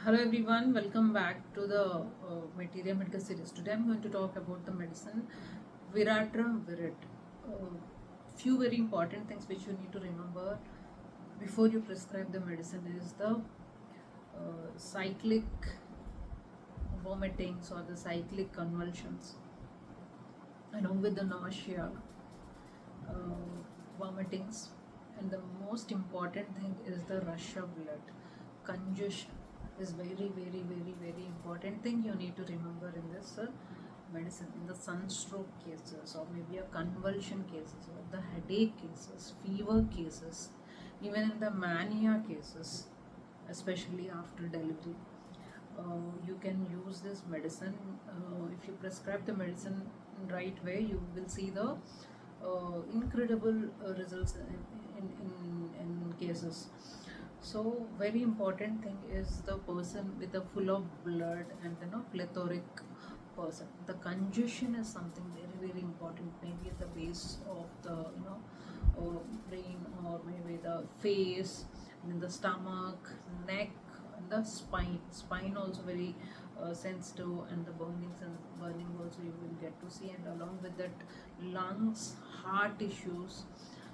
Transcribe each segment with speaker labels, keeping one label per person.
Speaker 1: Hello everyone, welcome back to the Material Medical series. Today I'm going to talk about the medicine Viratram Virat. Few very important things which you need to remember before you prescribe the medicine is the cyclic vomitings or the cyclic convulsions, along with the nausea, vomitings, and the most important thing is the rush of blood. Congestion is very important thing you need to remember in this medicine. In the sunstroke cases, or maybe a convulsion cases, or the headache cases, fever cases, even in the mania cases, especially after delivery, you can use this medicine. If you prescribe the medicine in right way, you will see the incredible results in cases. So very important thing is the person with a full of blood and plethoric person. The congestion is something very important, maybe at the base of the brain, or maybe the face, and then the stomach, neck, and the spine also very sensitive, and the burning also you will get to see, and along with that lungs, heart issues.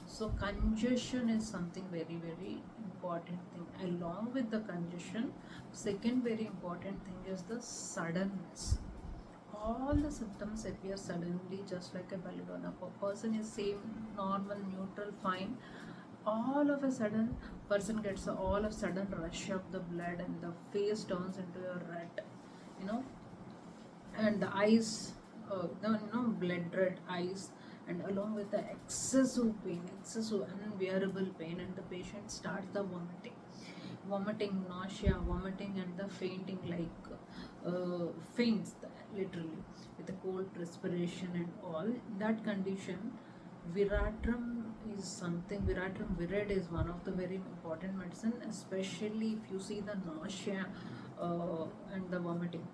Speaker 1: So congestion is something very important thing. Along with the congestion, second very important thing is the suddenness. All the symptoms appear suddenly, just like a belladonna. A person is same, normal, neutral, fine. All of a sudden, person gets a all of a sudden rush of the blood, and the face turns into a red, you know, and the eyes, blood red eyes, and along with the excessive pain, excessive unbearable pain, and the patient starts the vomiting, nausea, vomiting, and the fainting, like faints literally, with the cold respiration and all. That condition, Viratram is something. Viratram Virat is one of the very important medicine, especially if you see the nausea and the vomiting.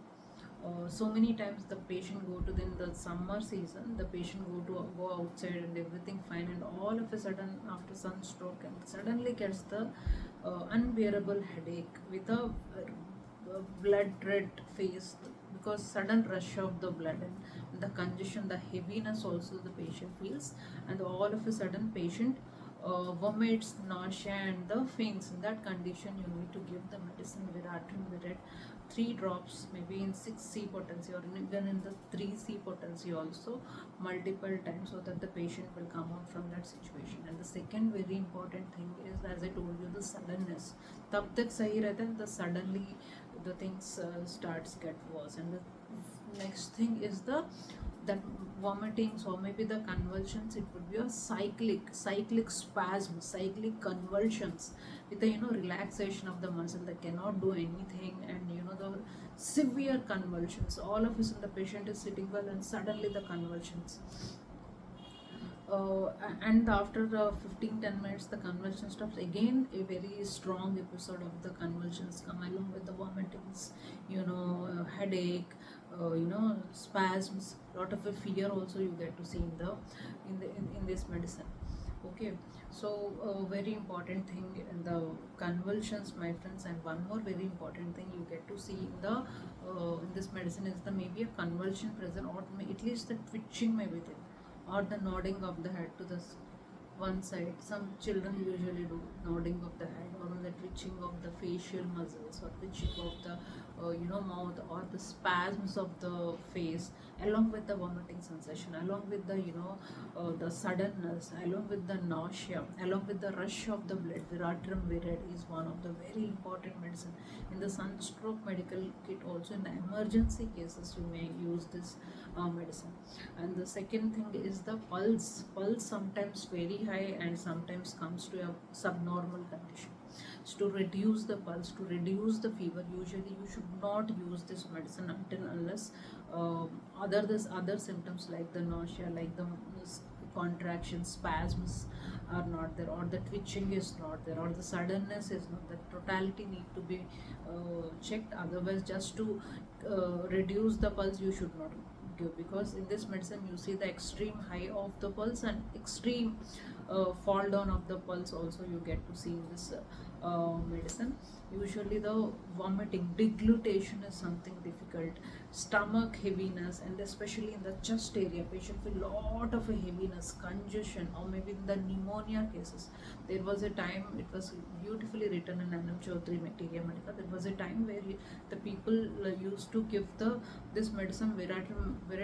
Speaker 1: So many times the patient go to, in the summer season, the patient go outside and everything fine, and all of a sudden after sunstroke, and suddenly gets the unbearable headache with a blood red face, because sudden rush of the blood and the congestion, the heaviness also the patient feels, and all of a sudden patient vomits, nausea, and the faints. In that condition, you need to give the medicine Viratrin Virat, 3 drops, maybe in 6C potency, or even in the 3C potency also, multiple times, so that the patient will come out from that situation. And the second very important thing is, as I told you, the suddenness. तब तक सही रहता है, the suddenly the things starts get worse. And the next thing is the that vomitings, or maybe the convulsions. It would be a cyclic spasm, cyclic convulsions, with the relaxation of the muscle, that cannot do anything, and the severe convulsions. All of a sudden the patient is sitting well, and suddenly the convulsions, and after 15-10 minutes the convulsion stops again. A very strong episode of the convulsions come, along with the vomitings, headache, spasms, lot of a fear also you get to see in this medicine. Okay, so very important thing in the convulsions, my friends. And one more very important thing you get to see in this medicine is the maybe a convulsion present, or at least the twitching may be there, or the nodding of the head to the one side. Some children usually do nodding of the head, or the twitching of the facial muscles, or twitching of the mouth, or the spasms of the face, along with the vomiting sensation, along with the the suddenness, along with the nausea, along with the rush of the blood. Viratram Virat is one of the very important medicine in the sunstroke medical kit. Also in the emergency cases, you may use this medicine. And the second thing is the pulse sometimes very high, and sometimes comes to a subnormal condition. So to reduce the pulse, to reduce the fever, usually you should not use this medicine until unless other symptoms, like the nausea, like the contraction, spasms are not there, or the twitching is not there, or the suddenness is not. The totality need to be checked. Otherwise, just to reduce the pulse, you should not give, because in this medicine you see the extreme high of the pulse and extreme fall down of the pulse also you get to see in this medicine. Usually the vomiting, deglutition is something difficult, stomach heaviness, and especially in the chest area, patient feel lot of a heaviness, congestion, or maybe in the pneumonia cases. There was a time, it was beautifully written in Anam Chaudhary Materia Medica, there was a time where the people used to give this medicine Virat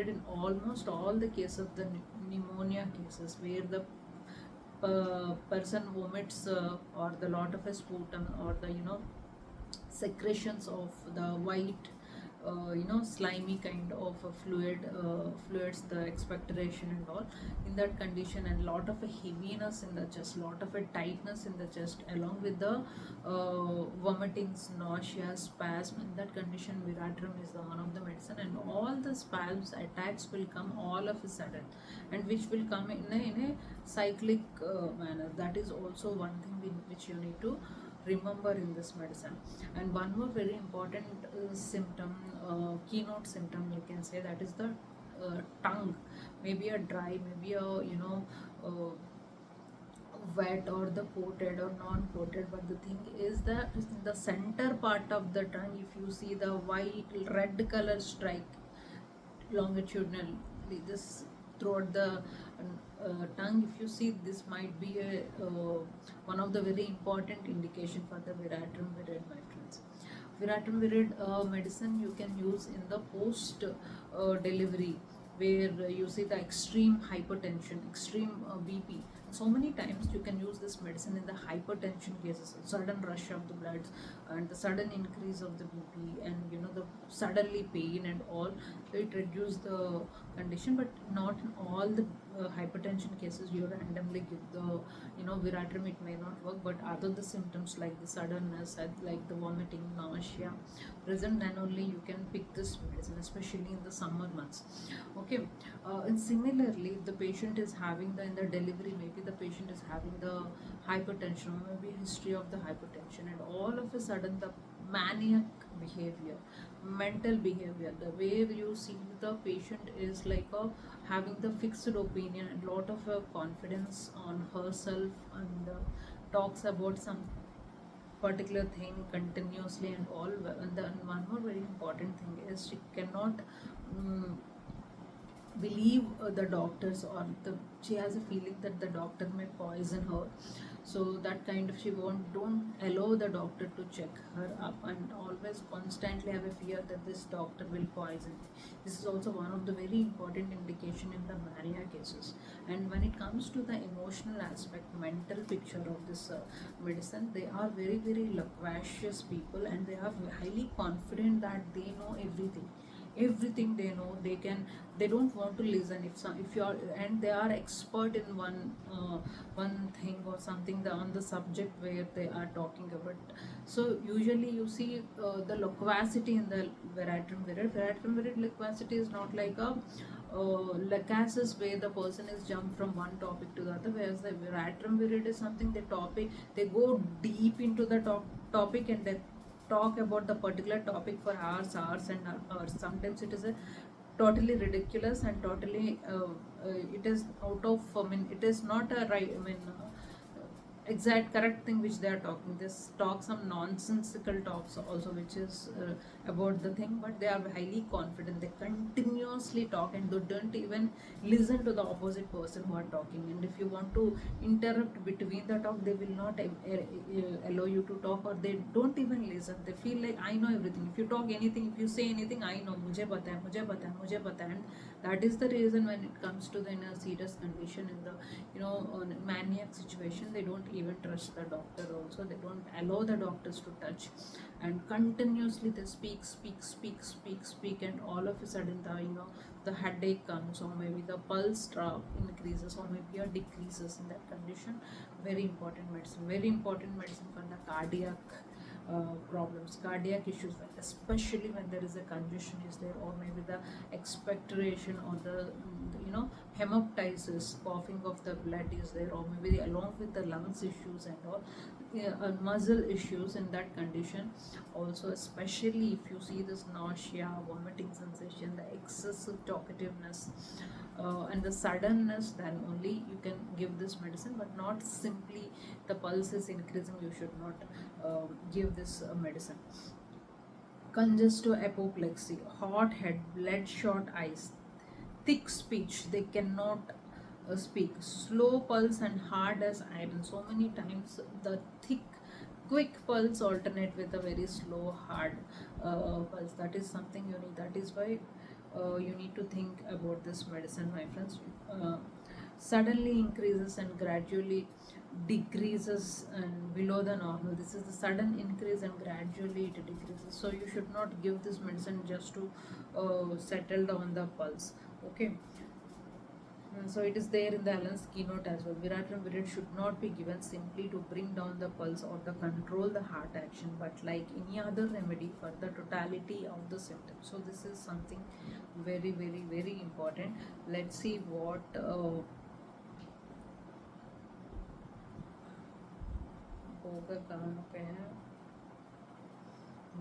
Speaker 1: in almost all the cases of the pneumonia cases, where the person vomits or the lot of a sputum or the secretions of the white slimy kind of a fluids, the expectoration and all in that condition, and lot of a heaviness in the chest, lot of a tightness in the chest, along with the vomitings, nausea, spasm. In that condition, Viratrum is the one of the medicine, and all the spasms attacks will come all of a sudden, and which will come in a cyclic manner. That is also one thing which you need to remember in this medicine. And one more very important symptom, keynote symptom you can say, that is the tongue, maybe a dry, maybe a uh, wet, or the coated or non-coated. But the thing is that in the center part of the tongue, if you see the white red color strike longitudinally, this throughout the tongue, if you see, this might be one of the very important indication for the Viratrum Virid, my friends. Viratrum Virid medicine you can use in the post delivery, where you see the extreme hypertension, extreme BP. So many times you can use this medicine in the hypertension cases, sudden rush of the blood and the sudden increase of the BP, and the suddenly pain and all. So it reduces the condition, but not in all the hypertension cases you randomly give the Viratrum. It may not work, but other the symptoms like the suddenness, like the vomiting, nausea present, then only you can pick this medicine, especially in the summer months. Okay. And similarly, if the patient is having in the delivery, maybe the patient is having the hypertension, or maybe history of the hypertension, and all of a sudden the maniac behavior, mental behavior, the way you see the patient is like having the fixed opinion and lot of confidence on herself, and talks about some particular thing continuously and all. And then one more very important thing is she cannot believe the doctors, or she has a feeling that the doctor may poison her. So that kind of, she don't allow the doctor to check her up, and always constantly have a fear that this doctor will poison me. This is also one of the very important indication in the mania cases. And when it comes to the emotional aspect, mental picture of this medicine, they are very very loquacious people, and they are highly confident that they know everything they know. They don't want to listen if you are, and they are expert in one thing or something, on the subject where they are talking about. So usually you see the loquacity in the Viratrum Virid loquacity is not like a lacasis, where the person is jumped from one topic to the other, whereas the Viratrum Virid is something, they go deep into the topic, and they talk about the particular topic for hours and hours. Sometimes it is a totally ridiculous and totally it is out of, it is not a right, exact correct thing which they are talking. This talk some nonsensical talks also, which is about the thing, but they are highly confident. They continuously talk, and they don't even listen to the opposite person who are talking. And if you want to interrupt between the talk, they will not allow you to talk, or they don't even listen. They feel like, I know everything. If you talk anything, if you say anything, I know, mujhe pata hai, mujhe pata hai, mujhe pata hai. And that is the reason when it comes to the in a serious condition, in the maniac situation, they don't even trust the doctor also. They don't allow the doctors to touch, and continuously they speak, and all of a sudden the headache comes, or maybe the pulse drop increases, or maybe it decreases. In that condition, very important medicine for the cardiac problems, cardiac issues, especially when there is a congestion is there, or maybe the expectoration, or the hemoptysis, coughing of the blood is there, or maybe along with the lungs issues and all, yeah, muscle issues in that condition. Also, especially if you see this nausea, vomiting sensation, the excessive talkativeness, and the suddenness, then only you can give this medicine, but not simply the pulse is increasing, you should not give this medicine. Congestive apoplexy, hot head, bloodshot eyes, thick speech, they cannot speak, slow pulse and hard as iron. So many times the thick quick pulse alternate with a very slow hard pulse. That is something you need. That is why you need to think about this medicine, my friends. Suddenly increases and gradually decreases and below the normal. This is the sudden increase and gradually it decreases. So you should not give this medicine just to settle down the pulse. Okay. So it is there in the Allen's keynote as well. Viratram Virat should not be given simply to bring down the pulse or to control the heart action, but like any other remedy for the totality of the symptoms. So this is something very, very, very important. Let's see what Boger कहाँ पे है.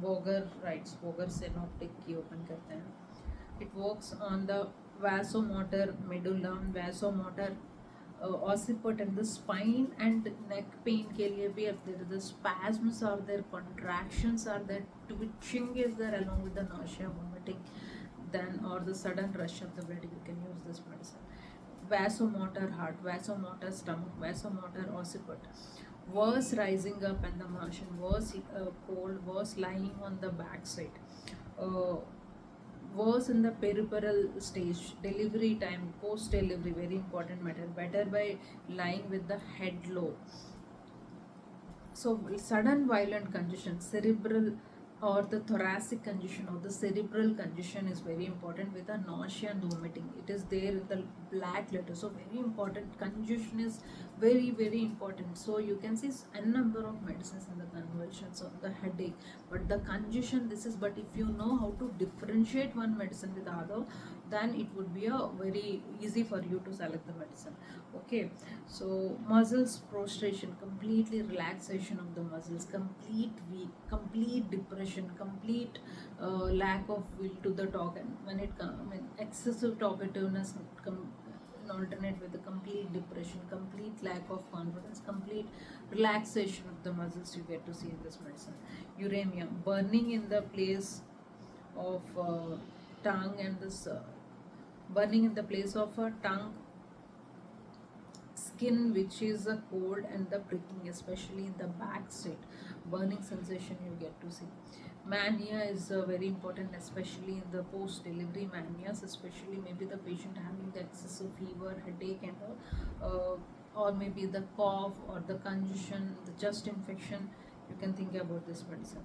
Speaker 1: Boger writes, Boger synoptic की open करते हैं. It works on the vasomotor medulla, vasomotor occiput and the spine and neck pain के लिए भी if there is the spasms are there, contractions are there, twitching is there along with the nausea, vomiting, then or the sudden rush of the blood, you can use this medicine. Vasomotor heart, vasomotor stomach, vasomotor occiput, was rising up and the motion, was cold, was lying on the backside, was in the peripheral stage, delivery time, post delivery, very important matter, better by lying with the head low. So sudden violent congestion, cerebral or the thoracic congestion or the cerebral congestion is very important with the nausea and vomiting. It is there in the black letter. So very important. Congestion is very, very important. So you can see a number of medicines in the convulsions of the headache, but the congestion, this is, but if you know how to differentiate one medicine with the other, then it would be a very easy for you to select the medicine. Okay, so muscles prostration, completely relaxation of the muscles, complete depression, complete lack of will to the talk, and when it comes, excessive talkativeness alternate with the complete depression, complete lack of confidence, complete relaxation of the muscles, you get to see in this medicine. Uremia, burning in the place of tongue, and this burning in the place of tongue, skin which is a cold, and the pricking, especially in the back side, burning sensation you get to see. Mania is very important, especially in the post delivery manias, especially maybe the patient having the excessive fever, headache and all, or maybe the cough or the congestion, the chest infection, you can think about this medicine.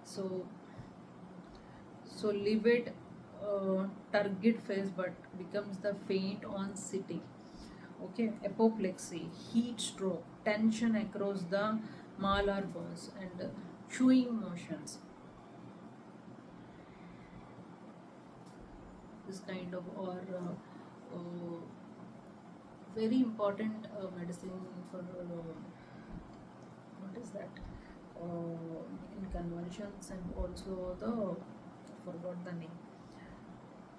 Speaker 1: So livid turgid face but becomes the faint on sitting. Okay, apoplexy, heat stroke, tension across the malar bones, and chewing motions. This kind of, or very important medicine for what is that, in convulsions, and also the, forgot the name,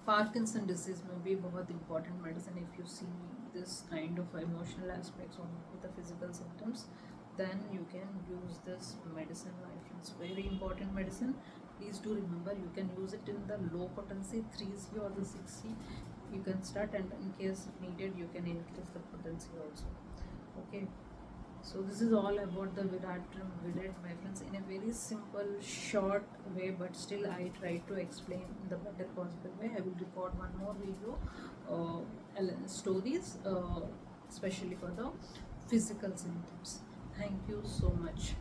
Speaker 1: Parkinson disease may be बहुत important medicine. If you see this kind of emotional aspects or the physical symptoms, then you can use this medicine, my friends. Very important medicine. Please do remember, you can use it in the low potency 3C or the 6C. You can start, and in case needed you can increase the potency also. Okay, so this is all about the Viratram Virat, my friends, in a very simple short way, but still I try to explain in the better possible way. I will record one more video, stories, especially for the physical symptoms. Thank you so much.